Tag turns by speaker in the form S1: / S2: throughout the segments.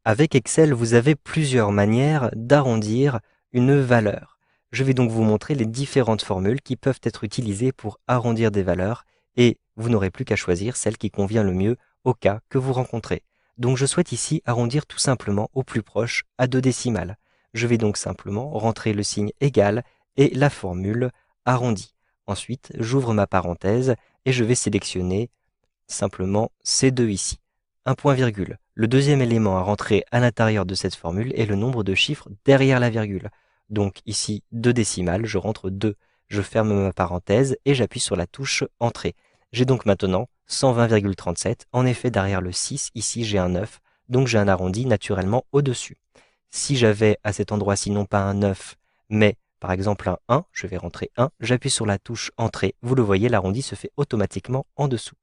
S1: Avec Excel, vous avez plusieurs manières d'arrondir une valeur. Je vais donc vous montrer les différentes formules qui peuvent être utilisées pour arrondir des valeurs et vous n'aurez plus qu'à choisir celle qui convient le mieux au cas que vous rencontrez. Donc je souhaite ici arrondir tout simplement au plus proche à 2 décimales. Je vais donc simplement rentrer le signe égal et la formule arrondi. Ensuite, j'ouvre ma parenthèse et je vais sélectionner simplement ces deux ici. Un point virgule. Le deuxième élément à rentrer à l'intérieur de cette formule est le nombre de chiffres derrière la virgule. Donc ici 2 décimales, je rentre 2. Je ferme ma parenthèse et j'appuie sur la touche Entrée. J'ai donc maintenant 120,37. En effet, derrière le 6, ici j'ai un 9, donc j'ai un arrondi naturellement au-dessus. Si j'avais à cet endroit-ci non pas un 9, mais par exemple un 1, je vais rentrer 1, j'appuie sur la touche Entrée. Vous le voyez, l'arrondi se fait automatiquement en dessous.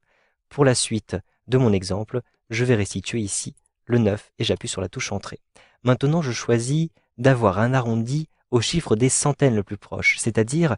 S1: Pour la suite de mon exemple, je vais restituer ici le 9 et j'appuie sur la touche Entrée. Maintenant, je choisis d'avoir un arrondi au chiffre des centaines le plus proche, c'est-à-dire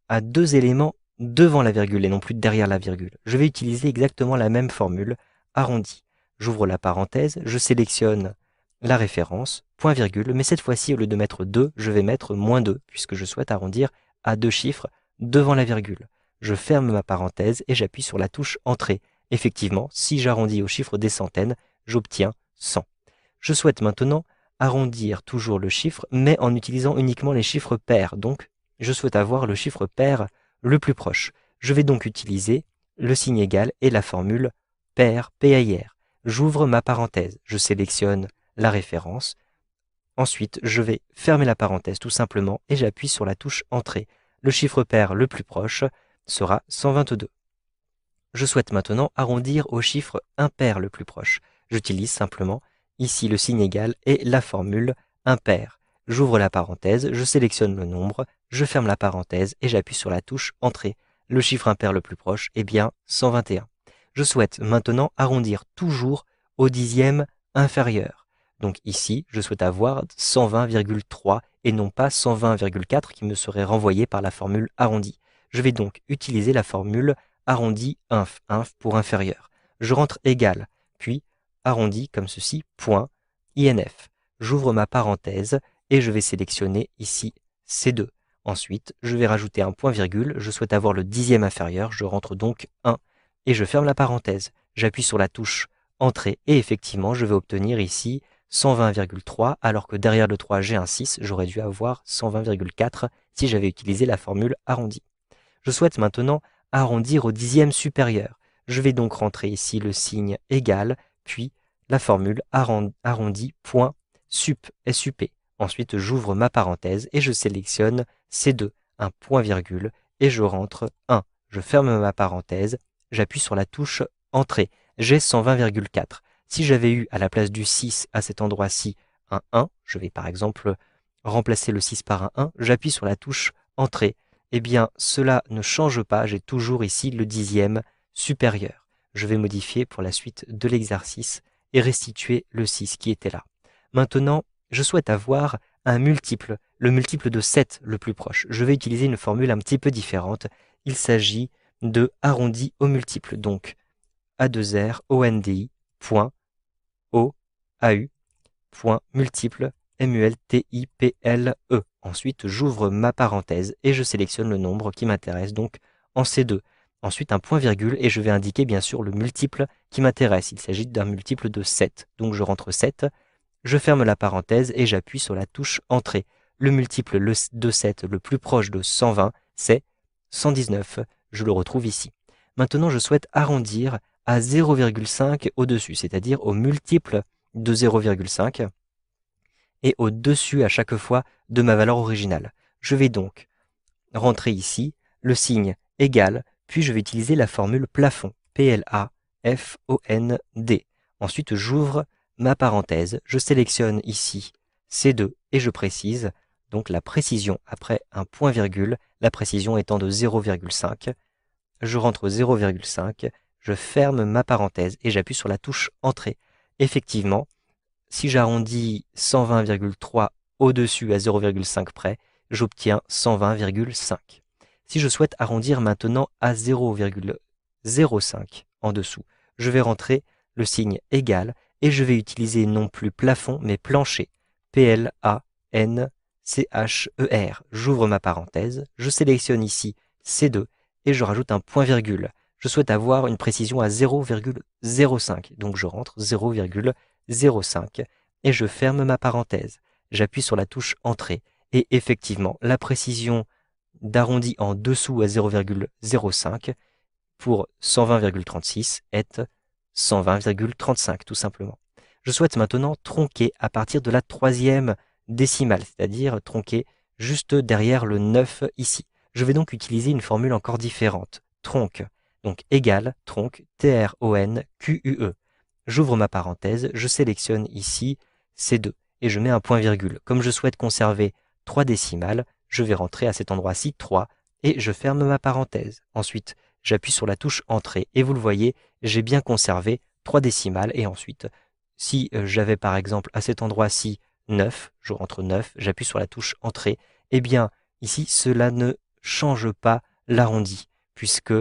S1: à 2 éléments devant la virgule et non plus derrière la virgule. Je vais utiliser exactement la même formule, arrondi. J'ouvre la parenthèse, je sélectionne la référence, point virgule, mais cette fois-ci, au lieu de mettre 2, je vais mettre -2, puisque je souhaite arrondir à 2 chiffres devant la virgule. Je ferme ma parenthèse et j'appuie sur la touche Entrée. Effectivement, si j'arrondis au chiffre des centaines, j'obtiens 100. Je souhaite maintenant arrondir toujours le chiffre, mais en utilisant uniquement les chiffres pairs. Donc, je souhaite avoir le chiffre pair le plus proche. Je vais donc utiliser le signe égal et la formule pair, PAIR. J'ouvre ma parenthèse, je sélectionne la référence. Ensuite, je vais fermer la parenthèse tout simplement et j'appuie sur la touche Entrée. Le chiffre pair le plus proche sera 122. Je souhaite maintenant arrondir au chiffre impair le plus proche. J'utilise simplement ici le signe égal et la formule impair. J'ouvre la parenthèse, je sélectionne le nombre, je ferme la parenthèse et j'appuie sur la touche Entrée. Le chiffre impair le plus proche est bien 121. Je souhaite maintenant arrondir toujours au dixième inférieur. Donc ici, je souhaite avoir 120,3 et non pas 120,4 qui me serait renvoyé par la formule arrondi. Je vais donc utiliser la formule arrondi inf pour inférieur. Je rentre égal, puis arrondi comme ceci, point, inf. J'ouvre ma parenthèse et je vais sélectionner ici C2. Ensuite, je vais rajouter un point virgule, je souhaite avoir le dixième inférieur, je rentre donc 1 et je ferme la parenthèse. J'appuie sur la touche Entrée et effectivement, je vais obtenir ici 120,3 alors que derrière le 3 j'ai un 6, j'aurais dû avoir 120,4 si j'avais utilisé la formule arrondi. Je souhaite maintenant arrondir au dixième supérieur. Je vais donc rentrer ici le signe égal, puis la formule arrondi point sup, sup. Ensuite, j'ouvre ma parenthèse et je sélectionne C2, un point virgule, et je rentre 1. Je ferme ma parenthèse, j'appuie sur la touche Entrée. J'ai 120,4. Si j'avais eu à la place du 6 à cet endroit-ci un 1, je vais par exemple remplacer le 6 par un 1, j'appuie sur la touche Entrée. Eh bien, cela ne change pas, j'ai toujours ici le dixième supérieur. Je vais modifier pour la suite de l'exercice et restituer le 6 qui était là. Maintenant, je souhaite avoir un multiple, le multiple de 7 le plus proche. Je vais utiliser une formule un petit peu différente. Il s'agit de arrondi au multiple, donc A2R ONDI point O AU point multiple MULTIPLE. Ensuite, j'ouvre ma parenthèse et je sélectionne le nombre qui m'intéresse, donc en C2. Ensuite, un point virgule et je vais indiquer bien sûr le multiple qui m'intéresse. Il s'agit d'un multiple de 7. Donc je rentre 7, je ferme la parenthèse et j'appuie sur la touche Entrée. Le multiple de 7 le plus proche de 120, c'est 119. Je le retrouve ici. Maintenant, je souhaite arrondir à 0,5 au-dessus, c'est-à-dire au multiple de 0,5 et au-dessus à chaque fois de ma valeur originale. Je vais donc rentrer ici le signe égal, puis je vais utiliser la formule plafond, P-L-A-F-O-N-D. Ensuite, j'ouvre ma parenthèse, je sélectionne ici C2 et je précise, donc la précision après un point virgule, la précision étant de 0,5. Je rentre 0,5, je ferme ma parenthèse et j'appuie sur la touche Entrée. Effectivement, si j'arrondis 120,3 au-dessus à 0,5 près, j'obtiens 120,5. Si je souhaite arrondir maintenant à 0,05 en dessous, je vais rentrer le signe égal et je vais utiliser non plus plafond, mais plancher. P-L-A-N-C-H-E-R. J'ouvre ma parenthèse, je sélectionne ici C2 et je rajoute un point-virgule. Je souhaite avoir une précision à 0,05. Donc je rentre 0,05 et je ferme ma parenthèse. J'appuie sur la touche Entrée et effectivement, la précision d'arrondi en dessous à 0,05 pour 120,36 est 120,35 tout simplement. Je souhaite maintenant tronquer à partir de la troisième décimale, c'est-à-dire tronquer juste derrière le 9 ici. Je vais donc utiliser une formule encore différente. Tronc, donc égal, tronc, T-R-O-N-Q-U-E. J'ouvre ma parenthèse, je sélectionne ici C2 et je mets un point-virgule. Comme je souhaite conserver 3 décimales, je vais rentrer à cet endroit-ci 3 et je ferme ma parenthèse. Ensuite, j'appuie sur la touche Entrée et vous le voyez, j'ai bien conservé 3 décimales et ensuite, si j'avais par exemple à cet endroit-ci 9, je rentre 9, j'appuie sur la touche Entrée, eh bien ici cela ne change pas l'arrondi puisque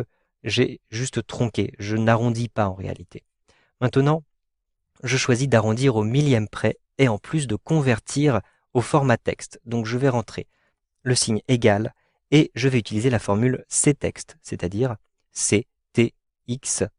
S1: j'ai juste tronqué, je n'arrondis pas en réalité. Maintenant, je choisis d'arrondir au millième près et en plus de convertir au format texte. Donc je vais rentrer le signe égal et je vais utiliser la formule cText, c'est-à-dire C-T-X-T.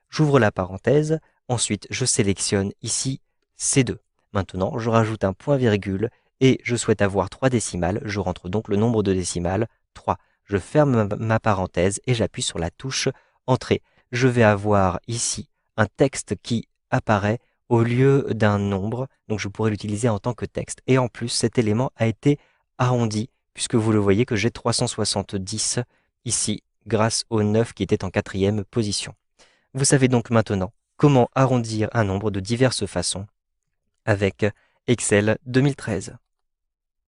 S1: J'ouvre la parenthèse, ensuite je sélectionne ici C2. Maintenant, je rajoute un point-virgule et je souhaite avoir 3 décimales. Je rentre donc le nombre de décimales, 3. Je ferme ma parenthèse et j'appuie sur la touche Entrée. Je vais avoir ici un texte qui apparaît au lieu d'un nombre, donc je pourrais l'utiliser en tant que texte. Et en plus, cet élément a été arrondi, puisque vous le voyez que j'ai 370 ici, grâce au 9 qui était en 4e position. Vous savez donc maintenant comment arrondir un nombre de diverses façons avec Excel 2013.